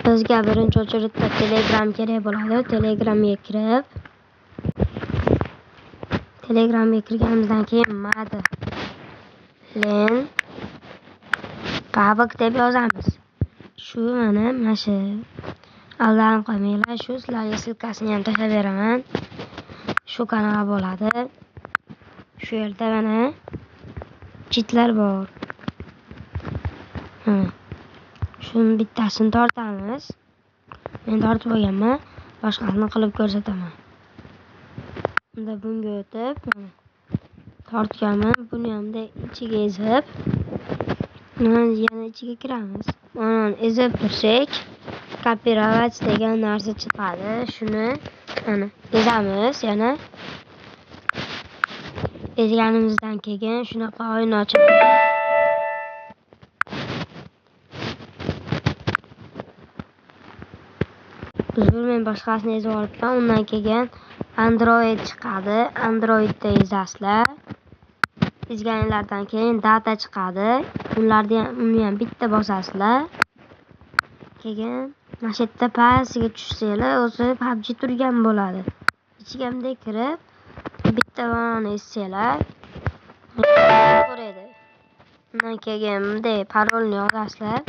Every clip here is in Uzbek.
Bizga birinchi o'chiritda Telegram kerak bo'ladi. Telegramga kirganimizdan keyin Madlen Pavok deb yozamiz. Shu mana shu aldanib qolmanglar. Shu sizlarga silkasini ham tashlab beraman. Shu kanal bo'ladi. Shu yerda mana chitlar bor. Shuni bittasini tortamiz. Men tortib olganman. Boshqasini qilib ko'rsataman. Unda bunga o'tib, tortganman. Buni hamda ichiga ezib, yana ichiga kiramiz. Mana ezib tursak, kopировать degan narsa chiqadi. Shuni mana ezamiz yana. Ezganimizdan keyin shunaqa oyna ochib men boshqasini ezib olibman. Undan keyin Android chiqadi. Androidda ezasizlar. Ezganinglardan keyin data chiqadi. Uni ham bitta bosasizlar. Keyin mana shu yerda pastiga tushsanglar, o'zi PUBG turgan bo'ladi. Ichiga bunday kirib, bitta valoni ezsanglar, ko'radi. Undan keyin bunday parolni yozasizlar.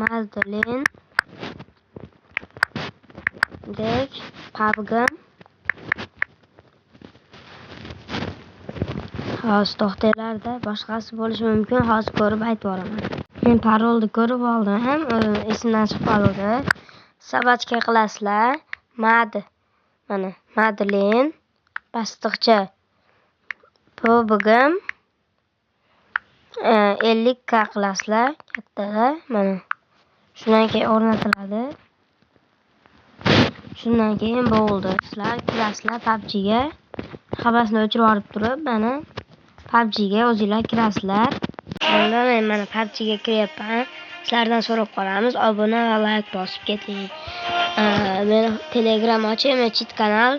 Madlen dek PUBG. Hozir to'xtanglarda, boshqasi bo'lishi mumkin. Hozir ko'rib aytib boraman. Men parolni ko'rib oldim. Esimdan chiqib qoldi. Sabachka qilasizlar. Mana Madlen pastiqcha PUBG 50k qilasizlar kattalar. Mana shundan keyin o'rnatiladi. Shundan keyin bo'ldi. Sizlar kirasizlar PUBGga. Havasini o'chirib olib turib, mana PUBGga o'zingizlar kirasizlar. Men mana PUBGga kiryapman. Sizlardan so'rab qolamiz. Obuna va like bosib keting. Men Telegram ochaman, chit kanal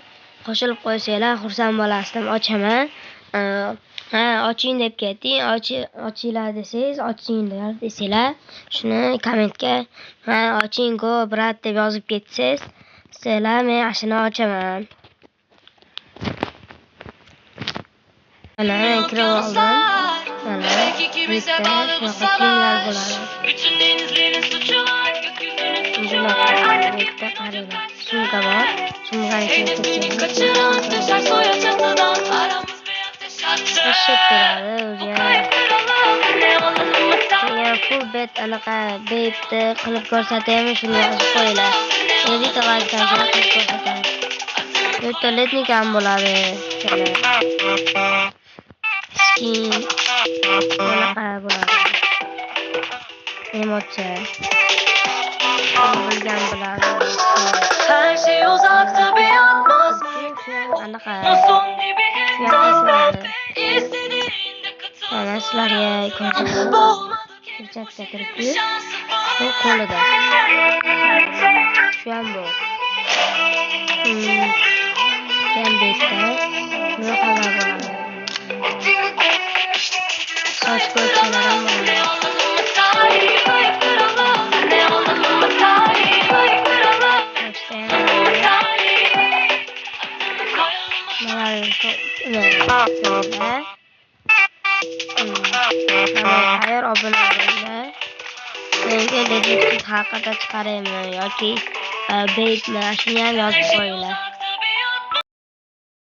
qo'shilib qo'ysanglar xursand bo'lasizlar. Ochaman. Oching deb keting. Ochinglar desangiz, ochinglar desanglar, shuni kommentga oching-ku brat deb yozib ketsangiz, sizlar men ashuni ochaman. Mana men kirib oldim. Mana bitta shunaqa kiyimlar bo'ladi. Bütün denizlerin suçu var, gökyüzünün suçu var. Bitta qaranglar. Sumka bor. Sumkani ichiga kaçıran taşar soya çatıdan aramız bir ateş attı. Teşekkür ederim. Full bet anaqa beytni qilib ko'rsataymi, shuni yozib qo'yinglar. Elita qilib ko'rsataman. Vertolyotnik ham bo'ladi. Skin bunaqa bo'ladi. Emoji bilgan bo'ladi. Her şey uzakta bir atmosfer. Anaqa istediğinde katıl. Mana sizlarga ko'rsatib turibdi. Bu qo'lida. Shu ham bor. Gambetda bunaqa bo'ladi. Soch ko'rsalar ham bo'ladi. Hayır obuna bo'linglar. Menga detektiv haqida chiqaraymi yoki beytni shuni ham yozib qo'yinglar.